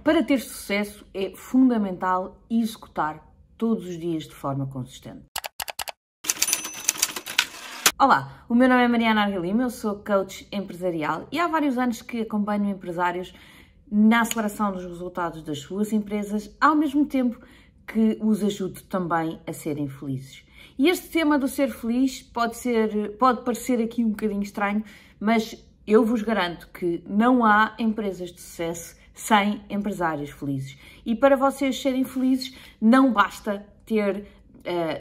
Para ter sucesso é fundamental executar todos os dias de forma consistente. Olá, o meu nome é Mariana Argalima, eu sou coach empresarial e há vários anos que acompanho empresários na aceleração dos resultados das suas empresas, ao mesmo tempo que os ajudo também a serem felizes. E este tema do ser feliz pode parecer aqui um bocadinho estranho, mas eu vos garanto que não há empresas de sucesso sem empresários felizes. E para vocês serem felizes, não basta ter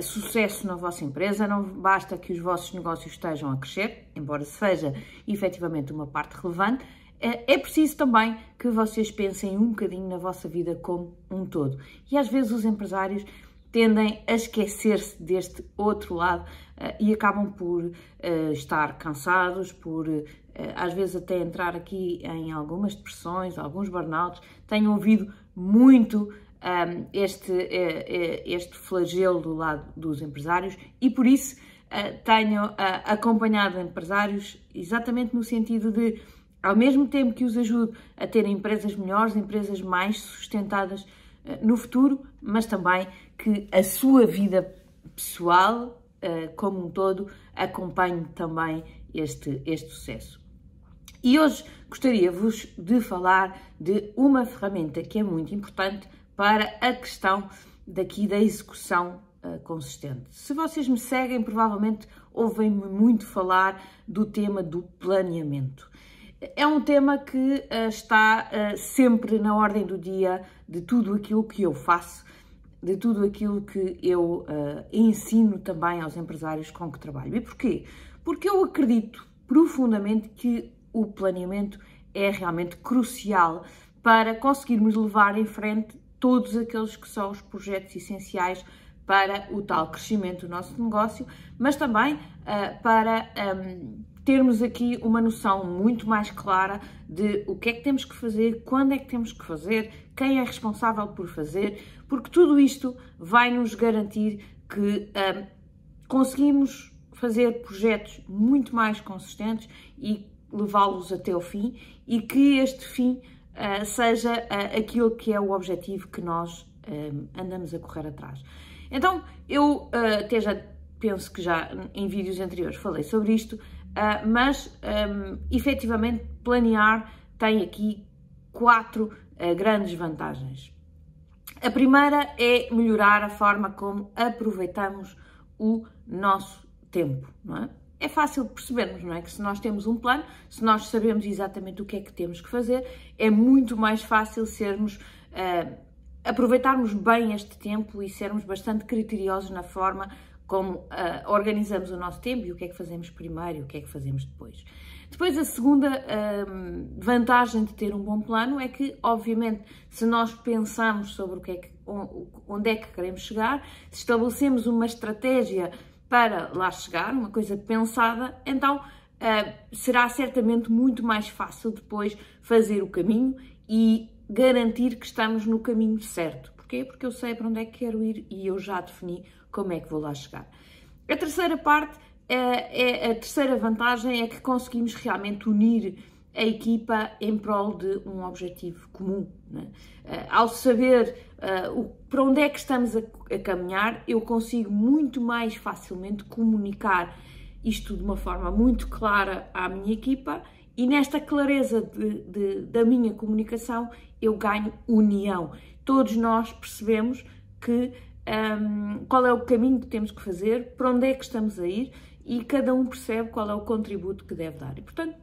sucesso na vossa empresa, não basta que os vossos negócios estejam a crescer, embora seja efetivamente uma parte relevante, é preciso também que vocês pensem um bocadinho na vossa vida como um todo. E às vezes os empresários tendem a esquecer-se deste outro lado e acabam por estar cansados, por às vezes até entrar aqui em algumas depressões, alguns burnouts. Tenho ouvido muito este flagelo do lado dos empresários e por isso tenho acompanhado empresários exatamente no sentido de, ao mesmo tempo que os ajudo a terem empresas melhores, empresas mais sustentadas no futuro, mas também que a sua vida pessoal, como um todo, acompanhe também este sucesso. E hoje gostaria-vos de falar de uma ferramenta que é muito importante para a questão daqui da execução consistente. Se vocês me seguem, provavelmente ouvem-me muito falar do tema do planeamento. É um tema que está sempre na ordem do dia de tudo aquilo que eu faço, de tudo aquilo que eu ensino também aos empresários com que trabalho. E porquê? Porque eu acredito profundamente que o planeamento é realmente crucial para conseguirmos levar em frente todos aqueles que são os projetos essenciais para o tal crescimento do nosso negócio, mas também para termos aqui uma noção muito mais clara de o que é que temos que fazer, quando é que temos que fazer, quem é responsável por fazer, porque tudo isto vai nos garantir que conseguimos fazer projetos muito mais consistentes e levá-los até o fim e que este fim seja aquilo que é o objetivo que nós andamos a correr atrás. Então, eu até já penso que já em vídeos anteriores falei sobre isto, mas efetivamente planear tem aqui 4 grandes vantagens. A primeira é melhorar a forma como aproveitamos o nosso tempo, não é? É fácil percebermos, não é? Que se nós temos um plano, se nós sabemos exatamente o que é que temos que fazer, é muito mais fácil aproveitarmos bem este tempo e sermos bastante criteriosos na forma como organizamos o nosso tempo e o que é que fazemos primeiro e o que é que fazemos depois. Depois, a segunda vantagem de ter um bom plano é que, obviamente, se nós pensamos sobre onde é que queremos chegar, se estabelecemos uma estratégia para lá chegar, uma coisa pensada, então será certamente muito mais fácil depois fazer o caminho e garantir que estamos no caminho certo. Porquê? Porque eu sei para onde é que quero ir e eu já defini como é que vou lá chegar. A terceira parte, a terceira vantagem é que conseguimos realmente unir a equipa em prol de um objetivo comum, né? Ao saber para onde é que estamos a caminhar, eu consigo muito mais facilmente comunicar isto de uma forma muito clara à minha equipa e nesta clareza da minha comunicação eu ganho união. Todos nós percebemos que qual é o caminho que temos que fazer, para onde é que estamos a ir e cada um percebe qual é o contributo que deve dar. E, portanto,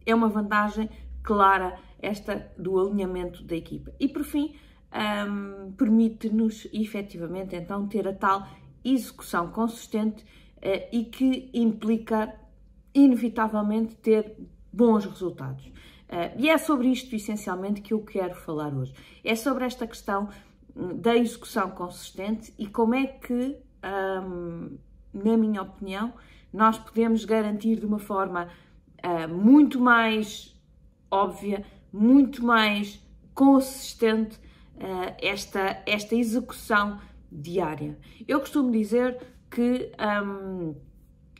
é uma vantagem clara esta do alinhamento da equipa. E, por fim, permite-nos, efetivamente, então, ter a tal execução consistente e que implica, inevitavelmente, ter bons resultados. E é sobre isto, essencialmente, que eu quero falar hoje. É sobre esta questão da execução consistente e como é que, na minha opinião, nós podemos garantir de uma forma muito mais óbvia, muito mais consistente esta execução diária. Eu costumo dizer que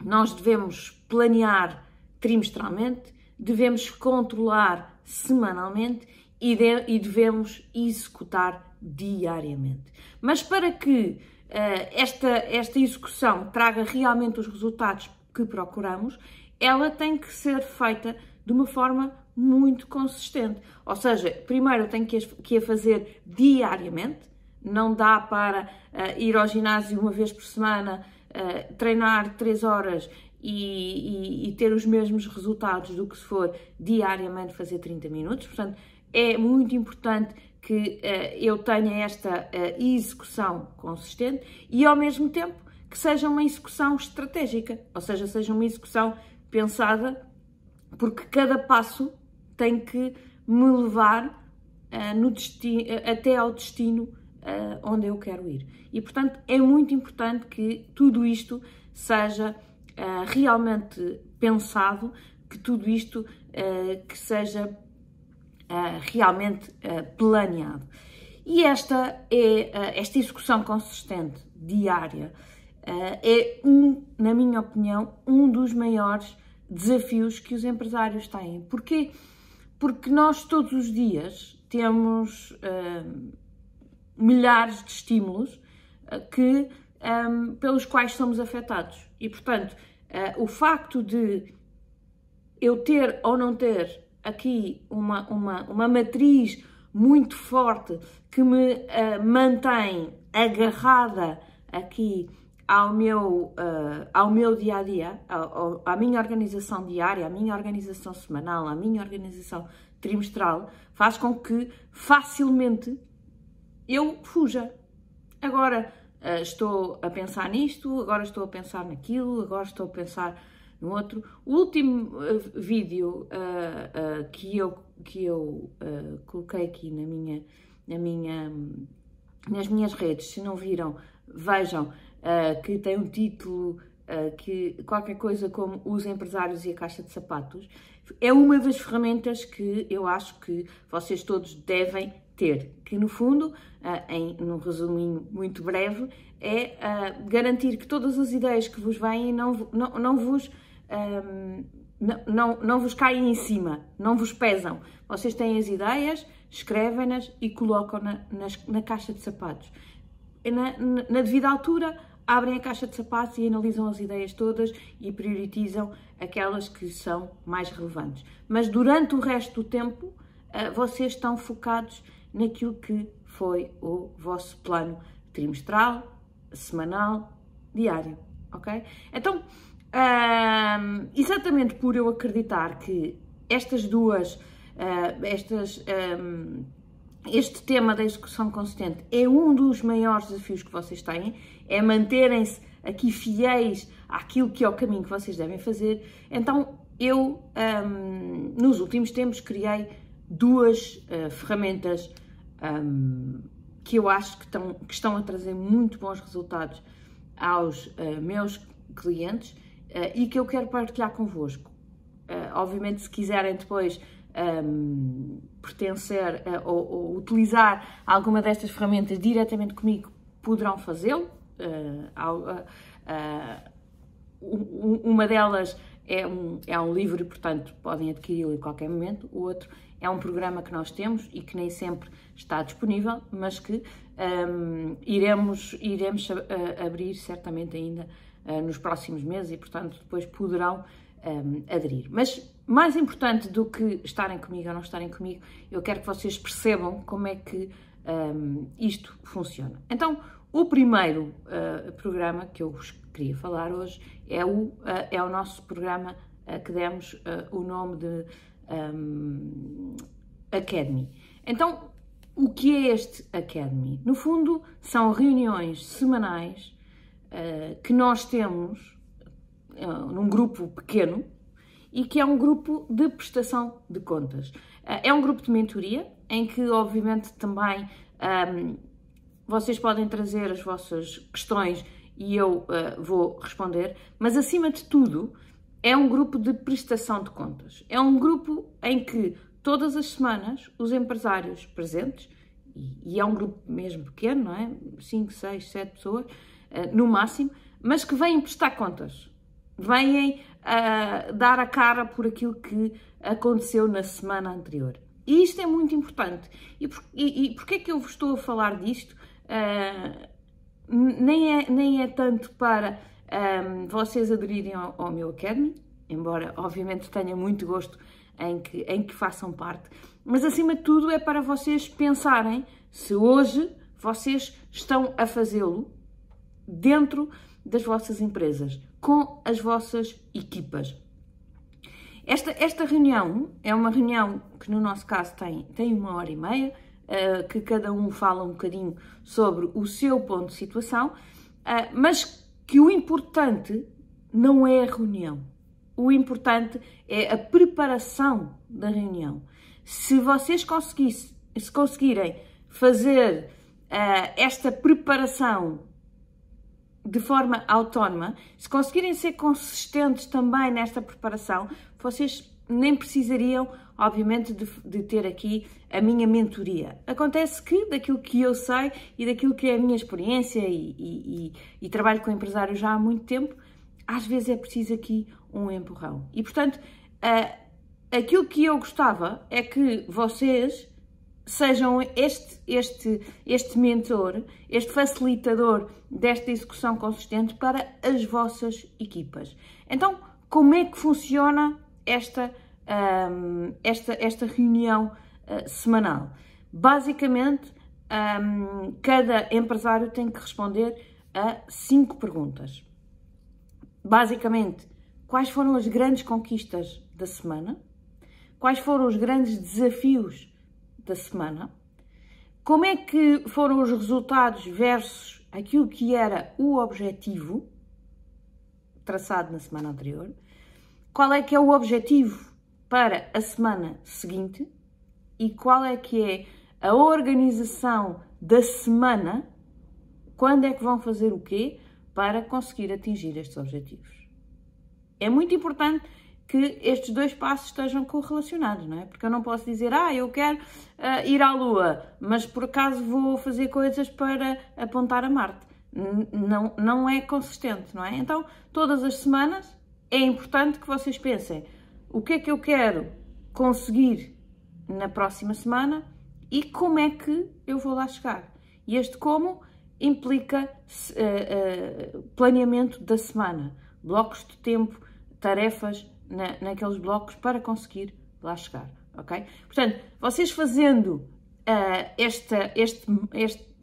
nós devemos planear trimestralmente, devemos controlar semanalmente e devemos executar diariamente. Mas para que esta execução traga realmente os resultados que procuramos, ela tem que ser feita de uma forma muito consistente. Ou seja, primeiro eu tenho que a fazer diariamente, não dá para ir ao ginásio uma vez por semana, treinar 3 horas e ter os mesmos resultados do que se for diariamente fazer 30 minutos. Portanto, é muito importante que eu tenha esta execução consistente e, ao mesmo tempo, que seja uma execução estratégica, ou seja, seja uma execução pensada, porque cada passo tem que me levar até ao destino onde eu quero ir. E, portanto, é muito importante que tudo isto seja realmente pensado, que tudo isto que seja realmente planeado. E esta execução consistente, diária, é, na minha opinião, um dos maiores desafios que os empresários têm. Porquê? Porque nós todos os dias temos milhares de estímulos pelos quais somos afetados. E, portanto, o facto de eu ter ou não ter aqui uma matriz muito forte que me mantém agarrada aqui ao meu dia-a-dia, à minha organização diária, à minha organização semanal, à minha organização trimestral, faz com que facilmente eu fuja. Agora estou a pensar nisto, agora estou a pensar naquilo, agora estou a pensar no outro. O último vídeo que eu coloquei aqui nas minhas redes, se não viram, vejam, que tem um título que qualquer coisa como Os Empresários e a Caixa de Sapatos, é uma das ferramentas que eu acho que vocês todos devem ter, que no fundo, num resuminho muito breve, é garantir que todas as ideias que vos vêm não vos caem em cima, não vos pesam. Vocês têm as ideias, escrevem-nas e colocam na caixa de sapatos. Na devida altura, abrem a caixa de sapatos e analisam as ideias todas e priorizam aquelas que são mais relevantes. Mas durante o resto do tempo, vocês estão focados naquilo que foi o vosso plano trimestral, semanal, diário, ok? Então, exatamente por eu acreditar que este tema da execução consistente é um dos maiores desafios que vocês têm, é manterem-se aqui fiéis àquilo que é o caminho que vocês devem fazer. Então, eu, nos últimos tempos, criei 2 ferramentas que eu acho que estão a trazer muito bons resultados aos meus clientes e que eu quero partilhar convosco. Obviamente, se quiserem depois pertencer ou utilizar alguma destas ferramentas diretamente comigo, poderão fazê-lo. Uma delas é um livro e, portanto, podem adquiri-lo em qualquer momento. O outro é um programa que nós temos e que nem sempre está disponível, mas que iremos abrir certamente ainda nos próximos meses e, portanto, depois poderão aderir. Mas mais importante do que estarem comigo ou não estarem comigo, eu quero que vocês percebam como é que isto funciona. Então, o primeiro programa que eu vos queria falar hoje é o nosso programa que demos o nome de Academy. Então, o que é este Academy? No fundo, são reuniões semanais que nós temos num grupo pequeno e que é um grupo de prestação de contas. É um grupo de mentoria em que, obviamente, também vocês podem trazer as vossas questões e eu vou responder, mas, acima de tudo, é um grupo de prestação de contas. É um grupo em que, todas as semanas, os empresários presentes, e é um grupo mesmo pequeno, não é? 5, 6, 7 pessoas, no máximo, mas que vêm prestar contas. Vêm dar a cara por aquilo que aconteceu na semana anterior. E isto é muito importante. E porquê é que eu vos estou a falar disto? Nem é tanto para vocês aderirem ao meu Academy, embora obviamente tenha muito gosto em que façam parte, mas acima de tudo é para vocês pensarem se hoje vocês estão a fazê-lo dentro das vossas empresas, com as vossas equipas. Esta reunião é uma reunião que no nosso caso tem 1h30, que cada um fala um bocadinho sobre o seu ponto de situação, mas que o importante não é a reunião. O importante é a preparação da reunião. Se vocês conseguirem fazer esta preparação de forma autónoma, se conseguirem ser consistentes também nesta preparação, vocês nem precisariam, obviamente, de ter aqui a minha mentoria. Acontece que, daquilo que eu sei e daquilo que é a minha experiência e trabalho com empresários já há muito tempo, às vezes é preciso aqui um empurrão. E, portanto, aquilo que eu gostava é que vocês sejam este mentor, este facilitador desta execução consistente para as vossas equipas. Então, como é que funciona esta reunião semanal? Basicamente, cada empresário tem que responder a 5 perguntas. Basicamente, quais foram as grandes conquistas da semana? Quais foram os grandes desafios da semana? Como é que foram os resultados versus aquilo que era o objetivo traçado na semana anterior? Qual é que é o objetivo para a semana seguinte? E qual é que é a organização da semana? Quando é que vão fazer o quê para conseguir atingir estes objetivos? É muito importante que estes 2 passos estejam correlacionados, não é? Porque eu não posso dizer, eu quero ir à Lua, mas por acaso vou fazer coisas para apontar a Marte. Não é consistente, não é? Então, todas as semanas é importante que vocês pensem o que é que eu quero conseguir na próxima semana e como é que eu vou lá chegar. E este como implica planeamento da semana, blocos de tempo, tarefas naqueles blocos para conseguir lá chegar, ok? Portanto, vocês fazendo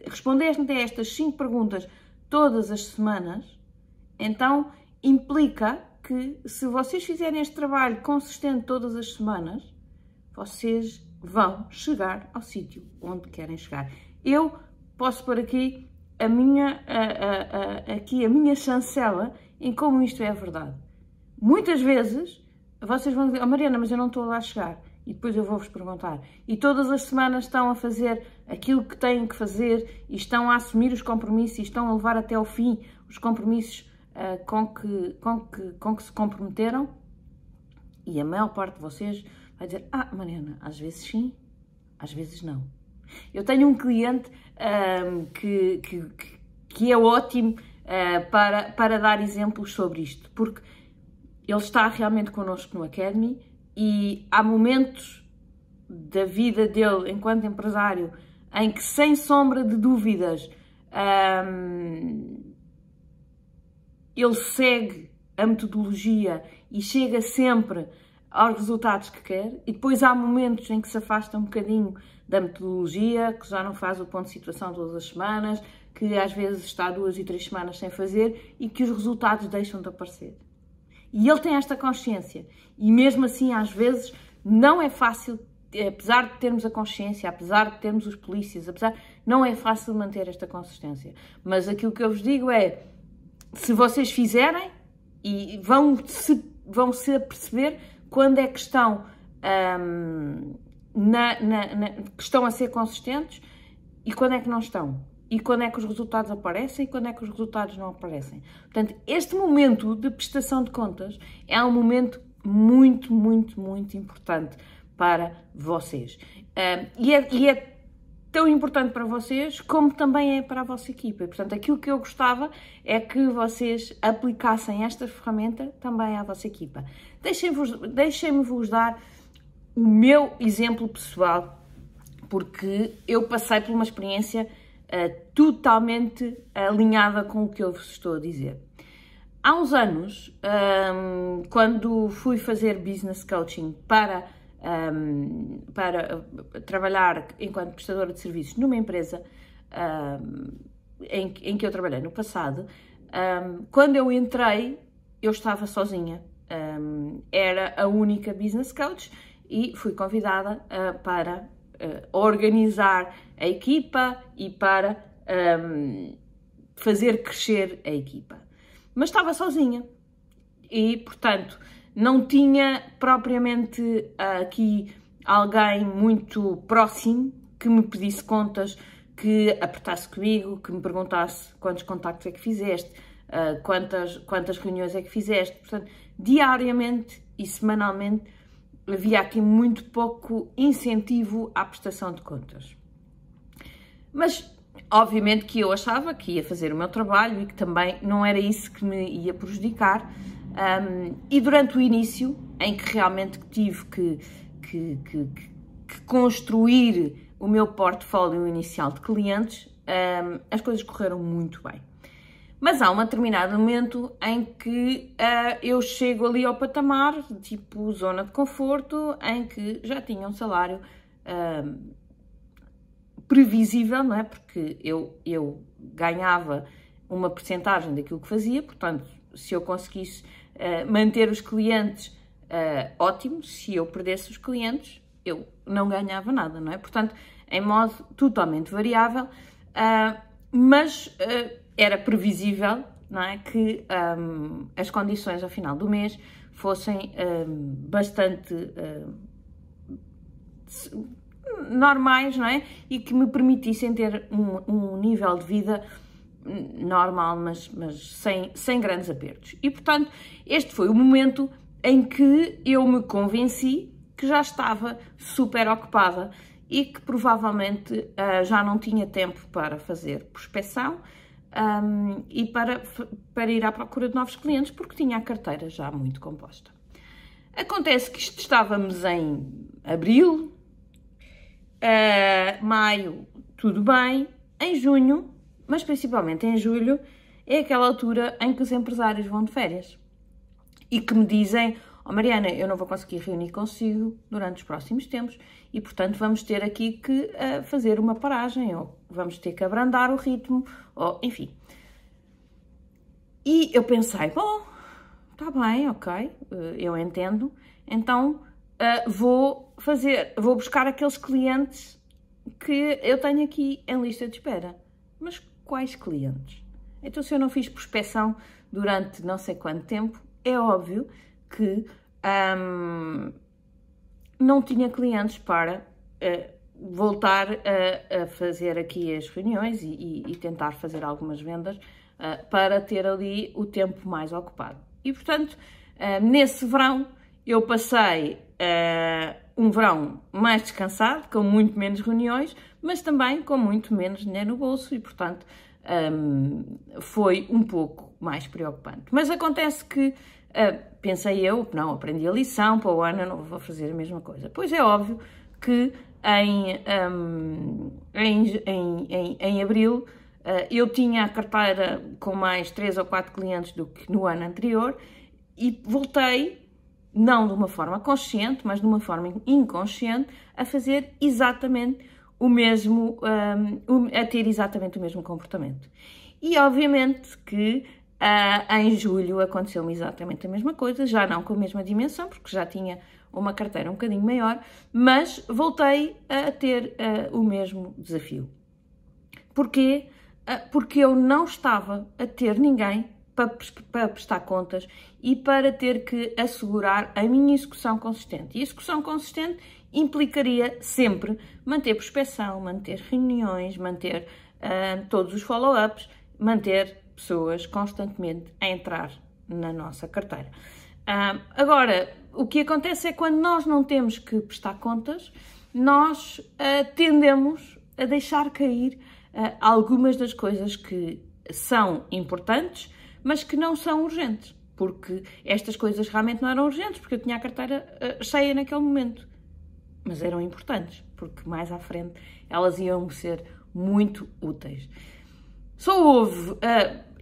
respondendo a estas 5 perguntas todas as semanas, então implica que se vocês fizerem este trabalho consistente todas as semanas, vocês vão chegar ao sítio onde querem chegar. Eu posso pôr aqui a minha chancela em como isto é verdade. Muitas vezes vocês vão dizer, Mariana, mas eu não estou lá a chegar. E depois eu vou-vos perguntar. E todas as semanas estão a fazer aquilo que têm que fazer e estão a assumir os compromissos e estão a levar até ao fim os compromissos com que se comprometeram. E a maior parte de vocês vai dizer, Mariana, às vezes sim, às vezes não. Eu tenho um cliente que é ótimo para dar exemplos sobre isto, porque ele está realmente connosco no Academy e há momentos da vida dele enquanto empresário em que, sem sombra de dúvidas, ele segue a metodologia e chega sempre aos resultados que quer, e depois há momentos em que se afasta um bocadinho da metodologia, que já não faz o ponto de situação todas as semanas, que às vezes está 2 e 3 semanas sem fazer e que os resultados deixam de aparecer. E ele tem esta consciência. E mesmo assim, às vezes, não é fácil, apesar de termos a consciência, apesar de termos os polícias, não é fácil manter esta consistência. Mas aquilo que eu vos digo é, se vocês fizerem, e vão-se aperceber quando é que estão, que estão a ser consistentes e quando é que não estão. E quando é que os resultados aparecem e quando é que os resultados não aparecem. Portanto, este momento de prestação de contas é um momento muito, muito, muito importante para vocês. E é tão importante para vocês como também é para a vossa equipa. E, portanto, aquilo que eu gostava é que vocês aplicassem esta ferramenta também à vossa equipa. Deixem-me-vos dar o meu exemplo pessoal, porque eu passei por uma experiência totalmente alinhada com o que eu vos estou a dizer. Há uns anos, quando fui fazer business coaching para trabalhar enquanto prestadora de serviços numa empresa em que eu trabalhei no passado, quando eu entrei, eu estava sozinha. Era a única business coach e fui convidada para organizar a equipa e para fazer crescer a equipa. Mas estava sozinha e, portanto, não tinha propriamente aqui alguém muito próximo que me pedisse contas, que apertasse comigo, que me perguntasse quantos contactos é que fizeste, quantas reuniões é que fizeste. Portanto, diariamente e semanalmente havia aqui muito pouco incentivo à prestação de contas. Mas, obviamente, que eu achava que ia fazer o meu trabalho e que também não era isso que me ia prejudicar. E durante o início, em que realmente tive que construir o meu portfólio inicial de clientes, as coisas correram muito bem. Mas há um determinado momento em que eu chego ali ao patamar, tipo zona de conforto, em que já tinha um salário previsível, não é? Porque eu ganhava uma percentagem daquilo que fazia, portanto, se eu conseguisse manter os clientes, ótimo. Se eu perdesse os clientes, eu não ganhava nada, não é? Portanto, em modo totalmente variável, mas era previsível, não é? Que as condições ao final do mês fossem bastante normais, não é? E que me permitissem ter um nível de vida normal, mas sem grandes apertos. E, portanto, este foi o momento em que eu me convenci que já estava super ocupada e que provavelmente já não tinha tempo para fazer prospecção e para ir à procura de novos clientes, porque tinha a carteira já muito composta. Acontece que estávamos em abril, maio, tudo bem, em junho, mas principalmente em julho, é aquela altura em que os empresários vão de férias e que me dizem: "Oh Mariana, eu não vou conseguir reunir consigo durante os próximos tempos e, portanto, vamos ter aqui que fazer uma paragem, ou vamos ter que abrandar o ritmo", ou enfim. E eu pensei: bom, está bem, ok, eu entendo, então vou buscar aqueles clientes que eu tenho aqui em lista de espera. Mas quais clientes? Então, se eu não fiz prospecção durante não sei quanto tempo, é óbvio que não tinha clientes para voltar a fazer aqui as reuniões e tentar fazer algumas vendas para ter ali o tempo mais ocupado. E, portanto, nesse verão, eu passei um verão mais descansado, com muito menos reuniões, mas também com muito menos dinheiro no bolso e, portanto, foi um pouco mais preocupante. Mas acontece que, pensei eu, não, aprendi a lição, para o ano eu não vou fazer a mesma coisa. Pois é óbvio que em abril eu tinha a carteira com mais 3 ou 4 clientes do que no ano anterior e voltei, não de uma forma consciente, mas de uma forma inconsciente, a fazer exatamente o mesmo, a ter exatamente o mesmo comportamento. E obviamente que em julho aconteceu-me exatamente a mesma coisa, já não com a mesma dimensão, porque já tinha uma carteira um bocadinho maior, mas voltei a ter o mesmo desafio. Porquê? Porque eu não estava a ter ninguém para prestar contas e para ter que assegurar a minha execução consistente. E execução consistente implicaria sempre manter prospecção, manter reuniões, manter todos os follow-ups, manter pessoas constantemente a entrar na nossa carteira. Agora, o que acontece é que quando nós não temos que prestar contas, nós tendemos a deixar cair algumas das coisas que são importantes, mas que não são urgentes, porque estas coisas realmente não eram urgentes, porque eu tinha a carteira cheia naquele momento, mas eram importantes, porque mais à frente elas iam ser muito úteis. Só houve...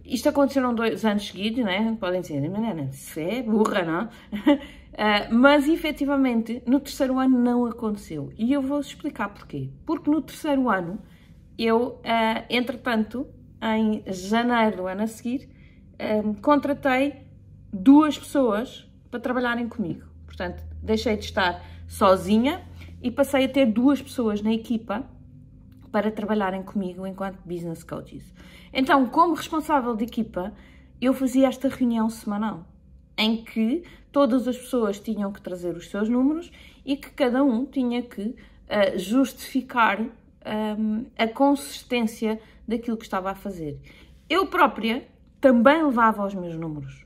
isto aconteceram 2 anos seguidos, não é? Podem dizer, isso é burra, não? Mas, efetivamente, no 3º ano não aconteceu. E eu vou-vos explicar porquê. Porque no 3º ano, eu, entretanto, em janeiro do ano a seguir, contratei 2 pessoas para trabalharem comigo. Portanto, deixei de estar sozinha e passei a ter 2 pessoas na equipa para trabalharem comigo enquanto business coaches. Então, como responsável de equipa, eu fazia esta reunião semanal, em que todas as pessoas tinham que trazer os seus números e que cada um tinha que justificar a consistência daquilo que estava a fazer. Eu própria também levava os meus números.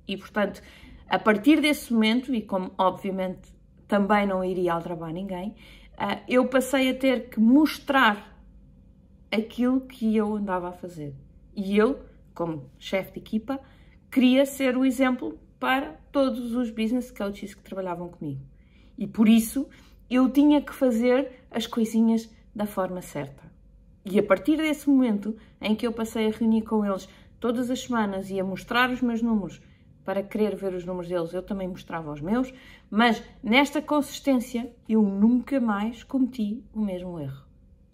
E, portanto, a partir desse momento, e como obviamente também não iria aldrabar ninguém, eu passei a ter que mostrar aquilo que eu andava a fazer. E eu, como chefe de equipa, queria ser o exemplo para todos os business coaches que trabalhavam comigo. E por isso eu tinha que fazer as coisinhas da forma certa. E a partir desse momento em que eu passei a reunir com eles todas as semanas e a mostrar os meus números, para querer ver os números deles, eu também mostrava os meus, mas nesta consistência eu nunca mais cometi o mesmo erro.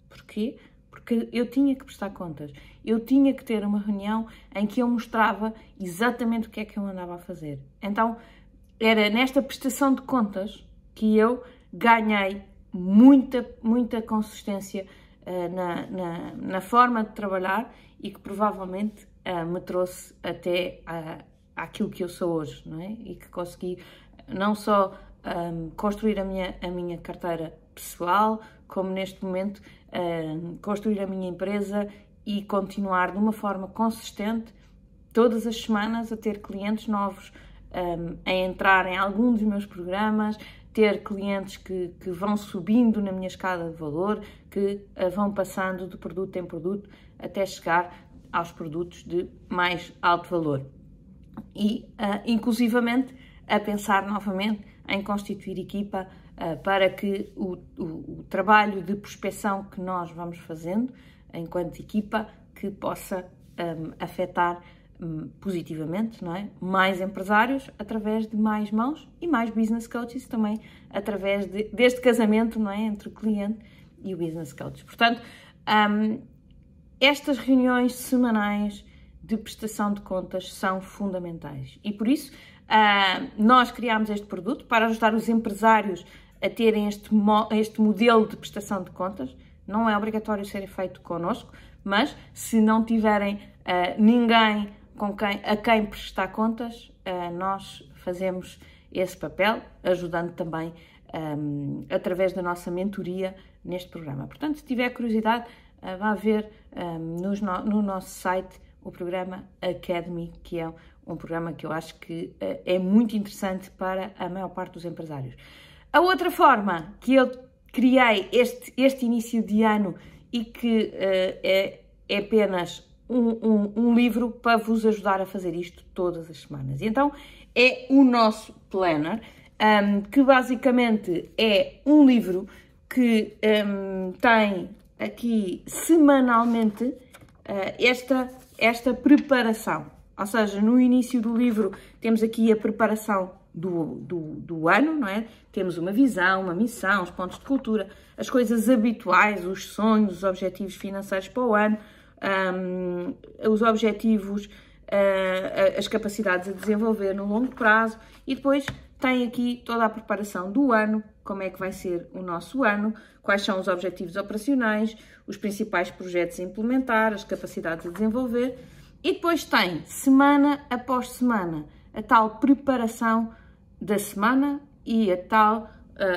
Porquê? Porque eu tinha que prestar contas. Eu tinha que ter uma reunião em que eu mostrava exatamente o que é que eu andava a fazer. Então, era nesta prestação de contas que eu ganhei muita consistência na forma de trabalhar e que provavelmente me trouxe até àquilo que eu sou hoje, não é? E que consegui não só construir a minha carteira pessoal, como neste momento construir a minha empresa e continuar de uma forma consistente todas as semanas a ter clientes novos, a entrar em algum dos meus programas, ter clientes que vão subindo na minha escala de valor, que vão passando de produto em produto até chegar aos produtos de mais alto valor. E, inclusivamente, a pensar novamente em constituir equipa para que o trabalho de prospecção que nós vamos fazendo enquanto equipa que possa afetar positivamente, não é? Mais empresários através de mais mãos e mais business coaches também através deste casamento, não é? Entre o cliente e o business coach. Portanto, estas reuniões semanais de prestação de contas são fundamentais e por isso nós criámos este produto para ajudar os empresários a terem este modelo de prestação de contas. Não é obrigatório ser feito connosco, mas se não tiverem ninguém a quem prestar contas, nós fazemos esse papel, ajudando também através da nossa mentoria neste programa. Portanto, se tiver curiosidade, vá ver no nosso site o programa Academy, que é um programa que eu acho que é muito interessante para a maior parte dos empresários. A outra forma que eu criei este início de ano e que é apenas um livro para vos ajudar a fazer isto todas as semanas. E então é o nosso planner, que basicamente é um livro que tem aqui semanalmente esta preparação. Ou seja, no início do livro temos aqui a preparação do ano, não é? Temos uma visão, uma missão, os pontos de cultura, as coisas habituais, os sonhos, os objetivos financeiros para o ano, os objetivos, as capacidades a desenvolver no longo prazo e depois tem aqui toda a preparação do ano, como é que vai ser o nosso ano, quais são os objetivos operacionais, os principais projetos a implementar, as capacidades a desenvolver e depois tem, semana após semana, a tal preparação da semana e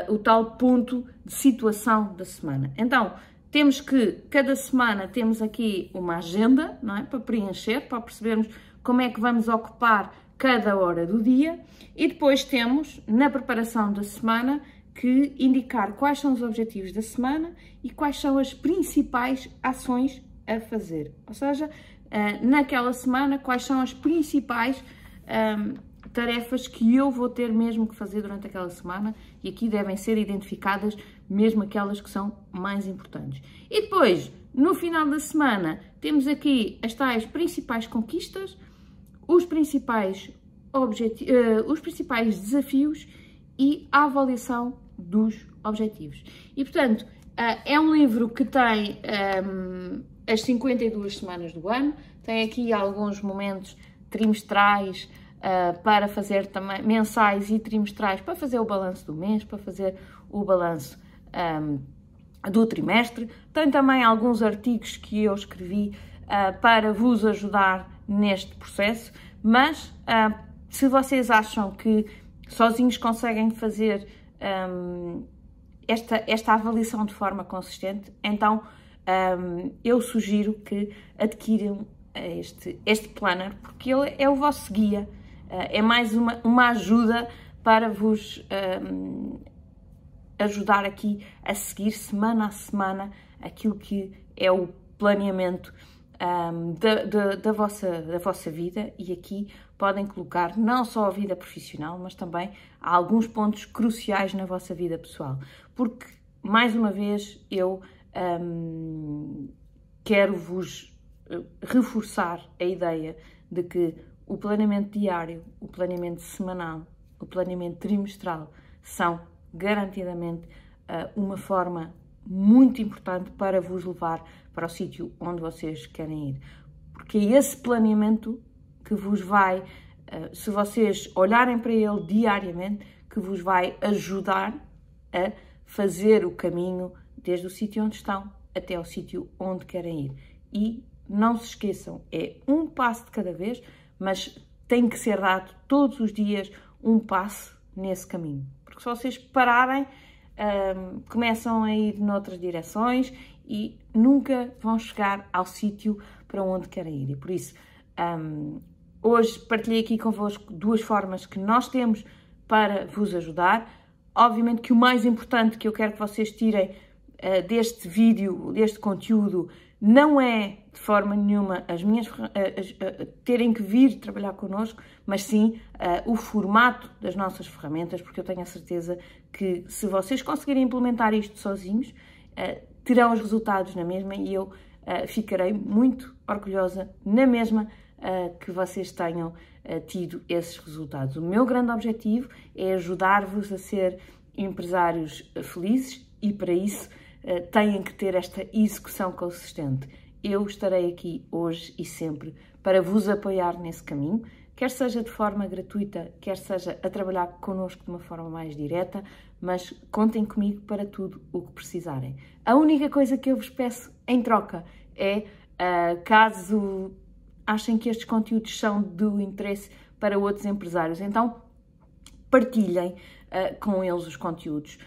o tal ponto de situação da semana. Então, temos que, cada semana, temos aqui uma agenda, não é? Para preencher, para percebermos como é que vamos ocupar cada hora do dia. E depois temos, na preparação da semana, que indicar quais são os objetivos da semana e quais são as principais ações a fazer. Ou seja, naquela semana, quais são as principais tarefas que eu vou ter mesmo que fazer durante aquela semana, e aqui devem ser identificadas mesmo aquelas que são mais importantes. E depois, no final da semana, temos aqui as tais principais conquistas, os principais desafios e a avaliação dos objetivos. E, portanto, é um livro que tem as 52 semanas do ano, tem aqui alguns momentos trimestrais para fazer também, mensais e trimestrais, para fazer o balanço do mês, para fazer o balanço do trimestre. Tem também alguns artigos que eu escrevi para vos ajudar neste processo, mas se vocês acham que sozinhos conseguem fazer esta avaliação de forma consistente, então eu sugiro que adquiram este planner, porque ele é o vosso guia, é mais uma ajuda para vos ajudar aqui a seguir semana a semana aquilo que é o planeamento da vossa vida, e aqui podem colocar não só a vida profissional, mas também alguns pontos cruciais na vossa vida pessoal, porque, mais uma vez, eu quero vos reforçar a ideia de que o planeamento diário, o planeamento semanal, o planeamento trimestral são garantidamente uma forma muito importante para vos levar para o sítio onde vocês querem ir. Porque é esse planeamento que vos vai, se vocês olharem para ele diariamente, que vos vai ajudar a fazer o caminho desde o sítio onde estão até ao sítio onde querem ir. E não se esqueçam, é um passo de cada vez, mas tem que ser dado todos os dias um passo nesse caminho. Porque se vocês pararem, começam a ir noutras direções e nunca vão chegar ao sítio para onde querem ir. E por isso, hoje partilhei aqui convosco duas formas que nós temos para vos ajudar. Obviamente que o mais importante que eu quero que vocês tirem deste vídeo, deste conteúdo, não é de forma nenhuma terem que vir trabalhar connosco, mas sim o formato das nossas ferramentas, porque eu tenho a certeza que se vocês conseguirem implementar isto sozinhos, terão os resultados na mesma, e eu ficarei muito orgulhosa na mesma que vocês tenham tido esses resultados. O meu grande objetivo é ajudar-vos a ser empresários felizes, e para isso têm que ter esta execução consistente. Eu estarei aqui hoje e sempre para vos apoiar nesse caminho, quer seja de forma gratuita, quer seja a trabalhar connosco de uma forma mais direta, mas contem comigo para tudo o que precisarem. A única coisa que eu vos peço em troca é, caso achem que estes conteúdos são do interesse para outros empresários, então partilhem com eles os conteúdos.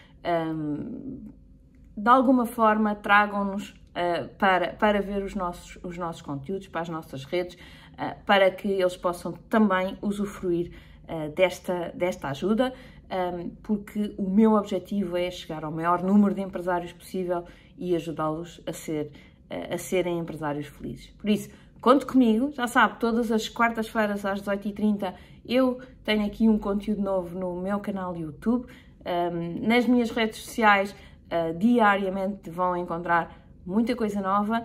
De alguma forma, tragam-nos para ver os nossos conteúdos, para as nossas redes, para que eles possam também usufruir desta ajuda, porque o meu objetivo é chegar ao maior número de empresários possível e ajudá-los a serem empresários felizes. Por isso, conte comigo, já sabe, todas as quartas-feiras às 18h30 eu tenho aqui um conteúdo novo no meu canal do YouTube. Nas minhas redes sociais, diariamente vão encontrar muita coisa nova,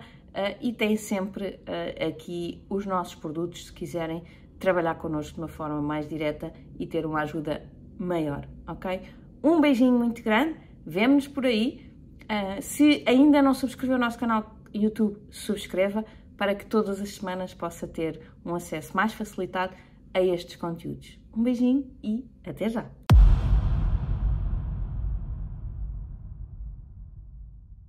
e tem sempre aqui os nossos produtos, se quiserem trabalhar connosco de uma forma mais direta e ter uma ajuda maior, ok? Um beijinho muito grande, vemo-nos por aí. Se ainda não subscreveu o nosso canal YouTube, subscreva, para que todas as semanas possa ter um acesso mais facilitado a estes conteúdos. Um beijinho e até já!